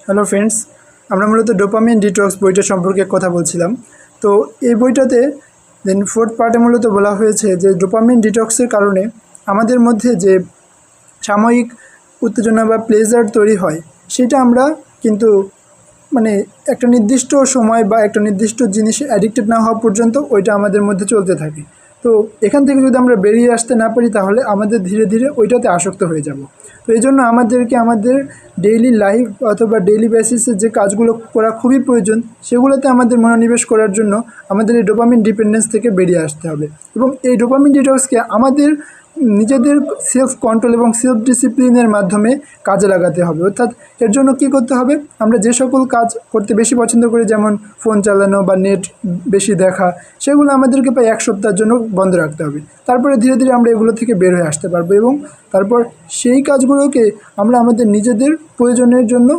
Hello friends, আমরা মূলত dopamine detox বইটা সম্পর্কে কথা বলছিলাম। তো এই বইটাতে ফোর্থ পার্টে মূলত বলা হয়েছে যে ডোপামিন ডিটক্সের কারণে আমাদের মধ্যে যে সাময়িক উত্তেজনা বা প্লেজার তৈরি হয় সেটা আমরা কিন্তু একটা নির্দিষ্ট সময় বা একটা নির্দিষ্ট জিনিসে অ্যাডিক্টেড না হওয়া পর্যন্ত ওইটা আমাদের মধ্যে চলতে থাকে। তো এখান থেকে যদি আমরা বেরিয়ে আসতে না পারি তাহলে আমাদের ধীরে ধীরে ওইটাতে আসক্ত হয়ে যাব। তো এই জন্য আমাদেরকে আমাদের ডেইলি লাইফ অথবা ডেইলি বেসিসে যে কাজগুলো করা খুবই প্রয়োজন সেগুলোতে আমাদের মনোনিবেশ করার জন্য আমাদের এই ডোপামিন ডিপেন্ডেন্স থেকে বেরিয়ে আসতে হবে। এবং এই ডোপামিন ডিটক্সকে আমাদের নিজেদের সেলফ কন্ট্রোল এবং সেলফ ডিসিপ্লিনের মাধ্যমে কাজে লাগাতে হবে। অর্থাৎ এর জন্য কী করতে হবে, আমরা যে সকল কাজ করতে বেশি পছন্দ করি যেমন ফোন চালানো বা নেট বেশি দেখা, সেগুলো আমাদেরকে প্রায় 1 সপ্তাহের জন্য বন্ধ রাখতে হবে। তারপরে ধীরে ধীরে আমরা এগুলো থেকে বের হয়ে আসতে পারবো এবং তারপর সেই কাজগুলোকে আমরা আমাদের নিজেদের প্রয়োজনের জন্য